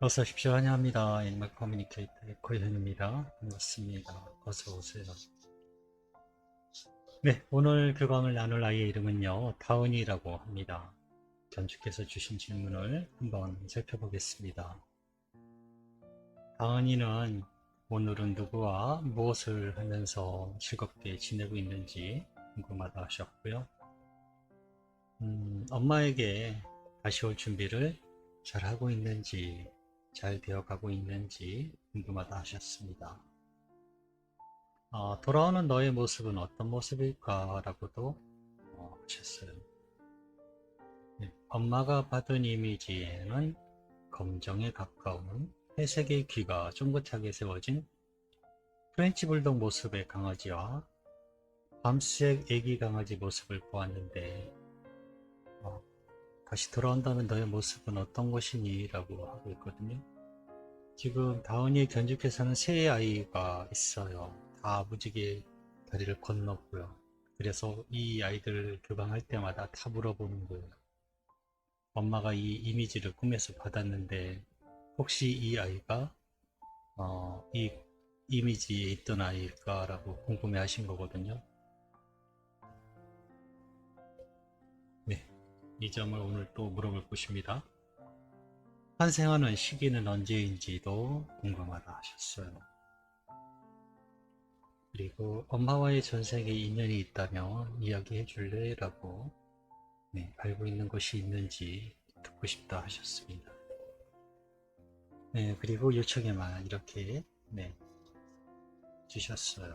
어서 오십시오. 환영합니다. 애니멀 커뮤니케이터 에코현입니다. 반갑습니다. 어서 오세요. 네, 오늘 교감을 나눌 아이의 이름은요, 다운이라고 합니다. 견주께서 주신 질문을 한번 살펴보겠습니다. 다운이는 오늘은 누구와 무엇을 하면서 즐겁게 지내고 있는지 궁금하다 하셨고요. 엄마에게 다시 올 준비를 잘 하고 있는지, 잘 되어가고 있는지 궁금하다 하셨습니다. 돌아오는 너의 모습은 어떤 모습일까? 라고도 하셨어요. 네, 엄마가 받은 이미지에는 검정에 가까운 회색의 귀가 쫑긋하게 세워진 프렌치 불독 모습의 강아지와 밤색 애기 강아지 모습을 보았는데, 어, 다시 돌아온다면 너의 모습은 어떤 것이니? 라고 하고 있거든요. 지금 다은이의 견주께서는 세 아이가 있어요. 다 무지개 다리를 건넜고요. 그래서 이 아이들 교감할 때마다 다 물어보는 거예요. 엄마가 이 이미지를 꿈에서 받았는데 혹시 이 아이가 이 이미지에 있던 아이일까라고 궁금해 하신 거거든요. 네, 이 점을 오늘 또 물어볼 것입니다. 환생하는 시기는 언제인지도 궁금하다 하셨어요. 그리고 엄마와의 전생에 인연이 있다면 이야기해 줄래? 라고 알고 있는 것이 있는지 듣고 싶다 하셨습니다. 네, 그리고 요청에만 이렇게 주셨어요.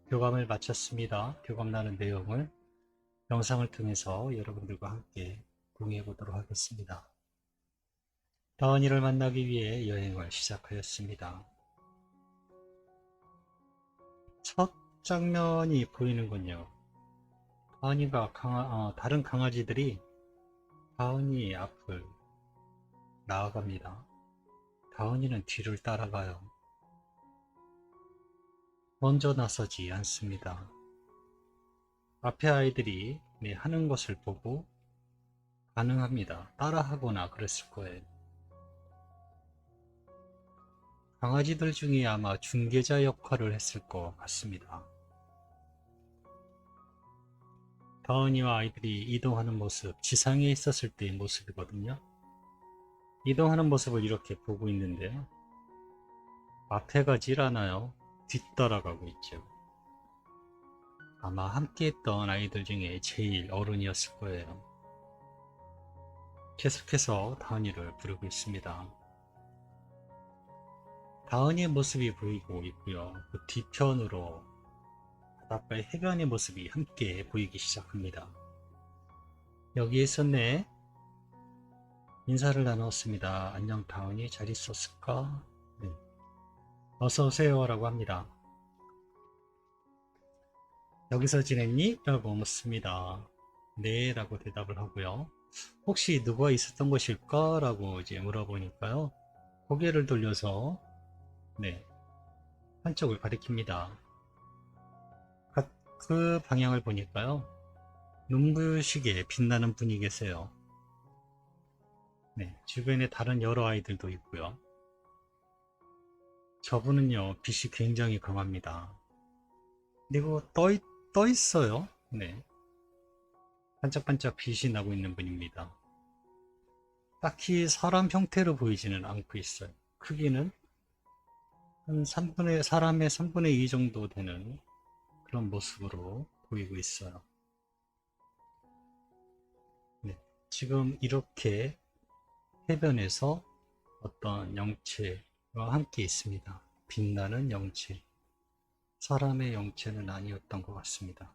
교감을 마쳤습니다. 교감나는 내용을 영상을 통해서 여러분들과 함께 공유해 보도록 하겠습니다. 다은이를 만나기 위해 여행을 시작하였습니다. 첫 장면이 보이는군요. 다은이가 다른 강아지들이 다은이 앞을 나아갑니다. 다은이는 뒤를 따라가요. 먼저 나서지 않습니다. 앞에 아이들이 하는 것을 보고 반응합니다. 따라하거나 그랬을 거예요. 강아지들 중에 아마 중개자 역할을 했을 것 같습니다. 다은이와 아이들이 이동하는 모습, 지상에 있었을 때의 모습이거든요. 이동하는 모습을 이렇게 보고 있는데요. 앞에 가질 않아요. 뒤따라가고 있죠. 아마 함께 했던 아이들 중에 제일 어른이었을 거예요. 계속해서 다은이를 부르고 있습니다. 다은이의 모습이 보이고 있고요. 그 뒤편으로 바닷가의 해변의 모습이 함께 보이기 시작합니다. 여기에서 인사를 나누었습니다. 안녕 다은이, 잘 있었을까? 네. 어서 오세요 라고 합니다. 여기서 지냈니? 라고 묻습니다. 네 라고 대답을 하고요. 혹시 누가 있었던 것일까? 라고 이제 물어보니까요. 고개를 돌려서 한쪽을 가리킵니다. 그 방향을 보니까요. 눈부시게 빛나는 분이 계세요. 주변에 다른 여러 아이들도 있고요. 저분은요, 빛이 굉장히 강합니다. 그리고 떠 있어요. 반짝반짝 빛이 나고 있는 분입니다. 딱히 사람 형태로 보이지는 않고 있어요. 크기는 한 사람의 3분의 2 정도 되는 그런 모습으로 보이고 있어요. 지금 이렇게 해변에서 어떤 영체와 함께 있습니다. 빛나는 영체. 사람의 영체는 아니었던 것 같습니다.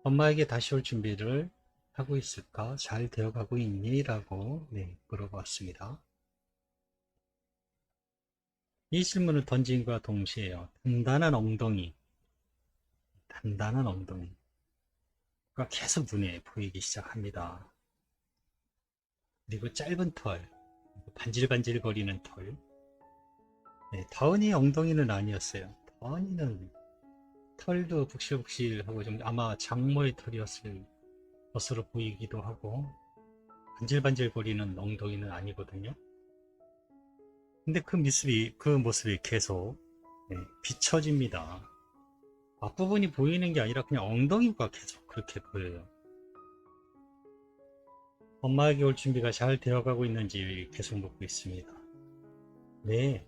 엄마에게 다시 올 준비를 하고 있을까? 잘 되어가고 있니? 라고 물어봤습니다. 이 질문을 던진과 동시에요. 단단한 엉덩이가 계속 눈에 보이기 시작합니다. 그리고 짧은 털, 반질반질 거리는 털. 다은이 엉덩이는 아니었어요. 다은이는 털도 북실북실하고 좀 아마 장모의 털이었을 것으로 보이기도 하고, 반질반질거리는 엉덩이는 아니거든요. 근데 그 모습이 계속 비춰집니다. 앞부분이 보이는 게 아니라 그냥 엉덩이가 계속 그렇게 보여요. 엄마에게 올 준비가 잘 되어가고 있는지 계속 묻고 있습니다. 네,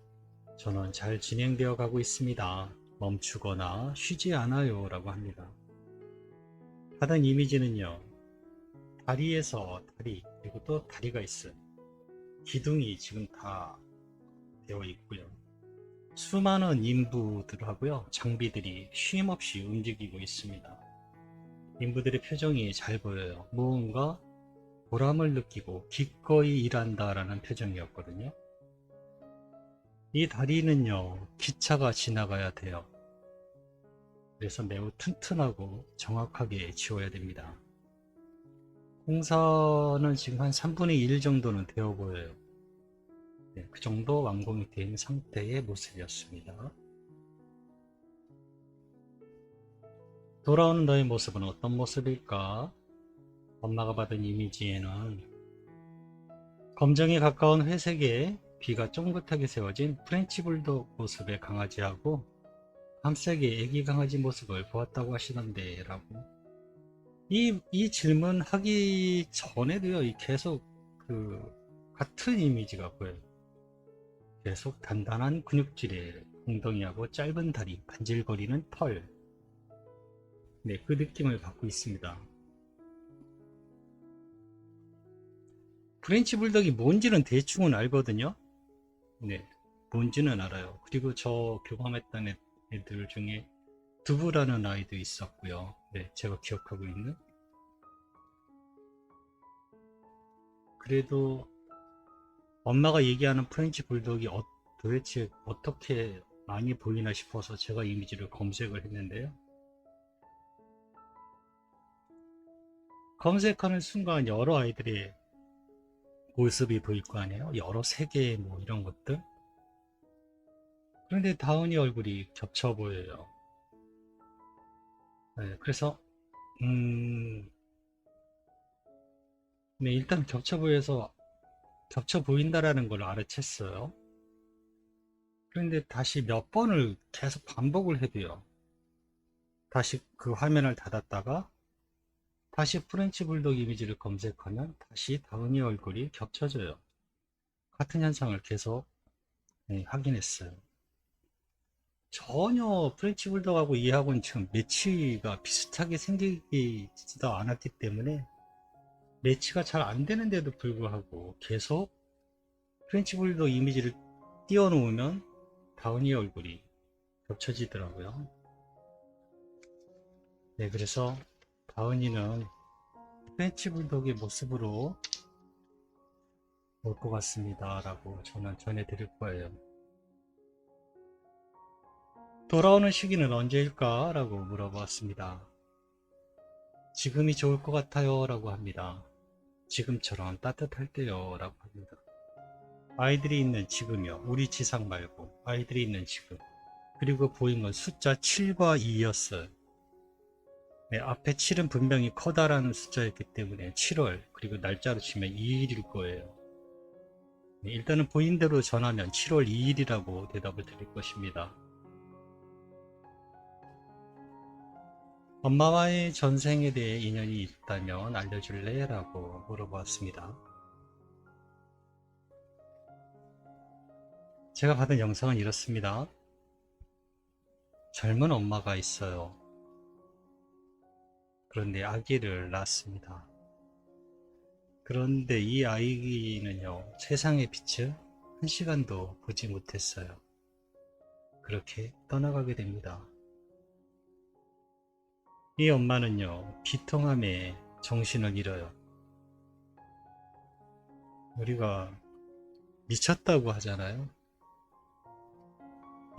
저는 잘 진행되어 가고 있습니다. 멈추거나 쉬지 않아요 라고 합니다. 하단 이미지는요, 다리에서 다리, 그리고 또 다리가 있어요. 기둥이 지금 다 되어 있고요. 수많은 인부들하고요, 장비들이 쉼없이 움직이고 있습니다. 인부들의 표정이 잘 보여요. 무언가 보람을 느끼고 기꺼이 일한다라는 표정이었거든요. 이 다리는요, 기차가 지나가야 돼요. 그래서 매우 튼튼하고 정확하게 지워야 됩니다. 공사는 지금 한 3분의 1 정도는 되어 보여요. 네, 그 정도 완공이 된 상태의 모습이었습니다. 돌아오는 너의 모습은 어떤 모습일까? 엄마가 받은 이미지에는 검정에 가까운 회색에 귀가 쫑긋하게 세워진 프렌치 불독 모습의 강아지하고 밤새게 애기 강아지 모습을 보았다고 하시던데 라고. 이 질문 하기 전에도요, 계속 그 같은 이미지가 보여요. 계속 단단한 근육질의 엉덩이하고 짧은 다리, 반질거리는 털. 네, 그 느낌을 받고 있습니다. 프렌치 불독이 뭔지는 대충은 알거든요. 네, 뭔지는 알아요. 그리고 저 교감했던 애들 중에 두부라는 아이도 있었고요. 네, 제가 기억하고 있는. 그래도 엄마가 얘기하는 프렌치 불독이 도대체 어떻게 많이 보이나 싶어서 제가 이미지를 검색을 했는데요. 검색하는 순간 여러 아이들의 모습이 보일 거 아니에요. 여러 세계 뭐 이런 것들. 그런데 다은이 얼굴이 겹쳐 보여요. 네, 그래서 네, 일단 겹쳐 보인다라는 걸 알아챘어요. 그런데 다시 몇 번을 계속 반복을 해도요. 다시 그 화면을 닫았다가 다시 프렌치 불독 이미지를 검색하면 다시 다은이 얼굴이 겹쳐져요. 같은 현상을 계속 확인했어요. 전혀 프렌치 불독하고 얘하고는 지금 매치가 비슷하게 생기지도 않았기 때문에 매치가 잘 안 되는데도 불구하고 계속 프렌치 불독 이미지를 띄워놓으면 다은이 얼굴이 겹쳐지더라고요. 네, 그래서 다은이는 프렌치 불독의 모습으로 올 것 같습니다 라고 저는 전해드릴 거예요. 돌아오는 시기는 언제일까? 라고 물어보았습니다. 지금이 좋을 것 같아요 라고 합니다. 지금처럼 따뜻할 때요 라고 합니다. 아이들이 있는 지금이요. 우리 지상 말고 아이들이 있는 지금. 그리고 보인 건 숫자 7과 2였어요. 네, 앞에 7은 분명히 커다란 숫자였기 때문에 7월, 그리고 날짜로 치면 2일일 거예요. 네, 일단은 보인 대로 전하면 7월 2일이라고 대답을 드릴 것입니다. 엄마와의 전생에 대해 인연이 있다면 알려줄래? 라고 물어보았습니다. 제가 받은 영상은 이렇습니다. 젊은 엄마가 있어요. 그런데 아기를 낳았습니다. 그런데 이 아이는요, 세상의 빛을 한 시간도 보지 못했어요. 그렇게 떠나가게 됩니다. 이 엄마는요, 비통함에 정신을 잃어요. 우리가 미쳤다고 하잖아요.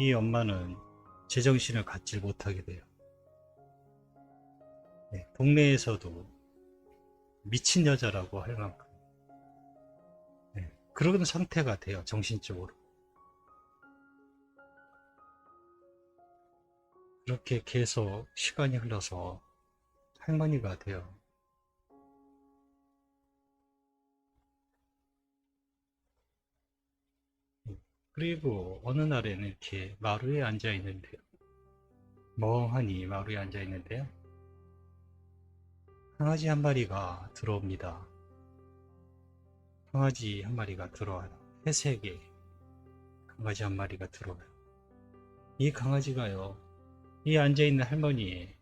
이 엄마는 제정신을 갖질 못하게 돼요. 네, 동네에서도 미친 여자라고 할 만큼 그런 상태가 돼요. 정신적으로. 그렇게 계속 시간이 흘러서 할머니가 돼요. 그리고 어느 날에는 이렇게 마루에 앉아 있는데요. 멍하니 마루에 앉아 있는데요. 강아지 한 마리가 들어옵니다. 강아지 한 마리가 들어와요. 회색의 강아지 한 마리가 들어와요. 이 강아지가요, 이 앉아있는 할머니의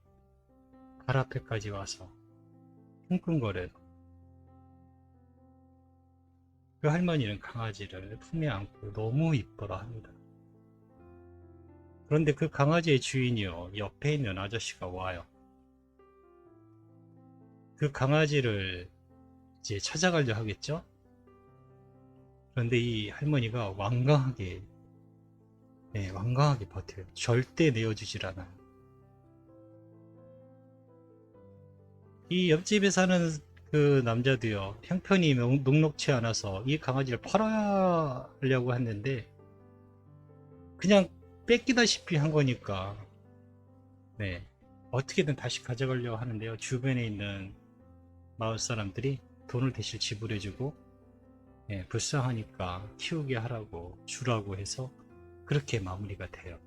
발 앞에까지 와서 끙끙거려요. 그 할머니는 강아지를 품에 안고 너무 이뻐라 합니다. 그런데 그 강아지의 주인이요, 옆에 있는 아저씨가 와요. 그 강아지를 이제 찾아가려 하겠죠? 그런데 이 할머니가 완강하게, 네, 완강하게 버텨요. 절대 내어주질 않아요. 이 옆집에 사는 그 남자도요, 형편이 녹록치 않아서 이 강아지를 팔아려고 했는데, 그냥 뺏기다시피 한 거니까, 네, 어떻게든 다시 가져가려고 하는데요. 주변에 있는 마을 사람들이 돈을 대신 지불해주고, 네, 불쌍하니까 키우게 하라고 주라고 해서 그렇게 마무리가 돼요.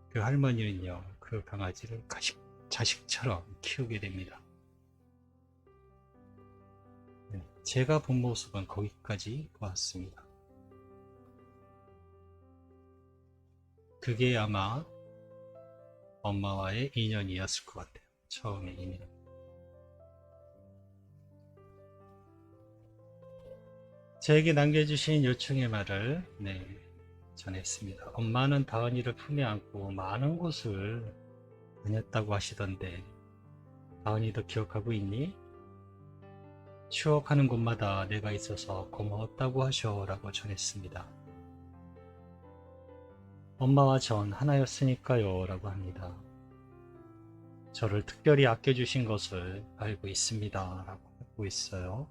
그 할머니는요, 그 강아지를 자식처럼 키우게 됩니다. 네, 제가 본 모습은 거기까지 보았습니다. 그게 아마 엄마와의 인연이었을 것 같아요. 처음의 인연. 저에게 남겨주신 요청의 말을 전했습니다. 엄마는 다은이를 품에 안고 많은 곳을 다녔다고 하시던데 다은이도 기억하고 있니? 추억하는 곳마다 내가 있어서 고마웠다고 하셔 라고 전했습니다. 엄마와 전 하나였으니까요 라고 합니다. 저를 특별히 아껴주신 것을 알고 있습니다 라고 하고 있어요.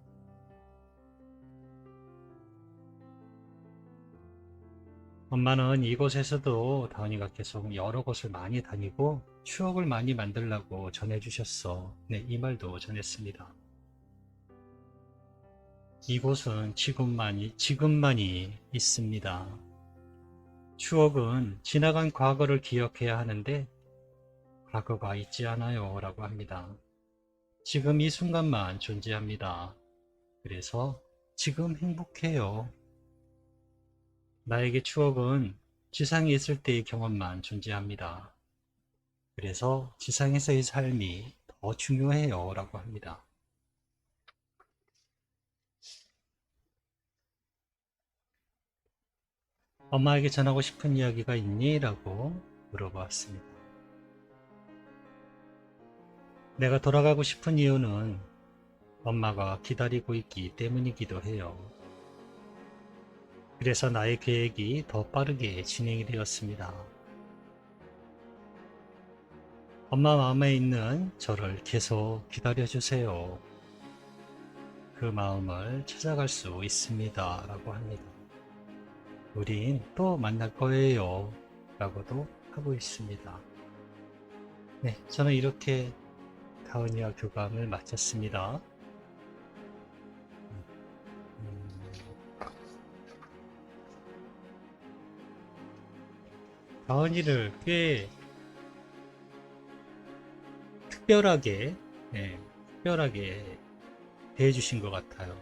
엄마는 이곳에서도 다은이가 계속 여러 곳을 많이 다니고 추억을 많이 만들라고 전해주셨어. 네, 이 말도 전했습니다. 이곳은 지금만이 있습니다. 추억은 지나간 과거를 기억해야 하는데 과거가 있지 않아요 라고 합니다. 지금 이 순간만 존재합니다. 그래서 지금 행복해요. 나에게 추억은 지상에 있을 때의 경험만 존재합니다. 그래서 지상에서의 삶이 더 중요해요 라고 합니다. 엄마에게 전하고 싶은 이야기가 있니? 라고 물어보았습니다. 내가 돌아가고 싶은 이유는 엄마가 기다리고 있기 때문이기도 해요. 그래서 나의 계획이 더 빠르게 진행이 되었습니다. 엄마 마음에 있는 저를 계속 기다려주세요. 그 마음을 찾아갈 수 있습니다. 라고 합니다. 우린 또 만날 거예요. 라고도 하고 있습니다. 네, 저는 이렇게 다은이와 교감을 마쳤습니다. 다은이를 꽤 특별하게, 특별하게 대해주신 것 같아요.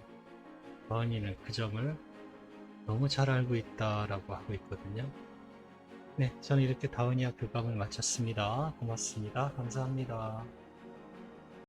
다은이는 그 점을 너무 잘 알고 있다라고 하고 있거든요. 네, 저는 이렇게 다은이와 교감을 마쳤습니다. 고맙습니다. 감사합니다.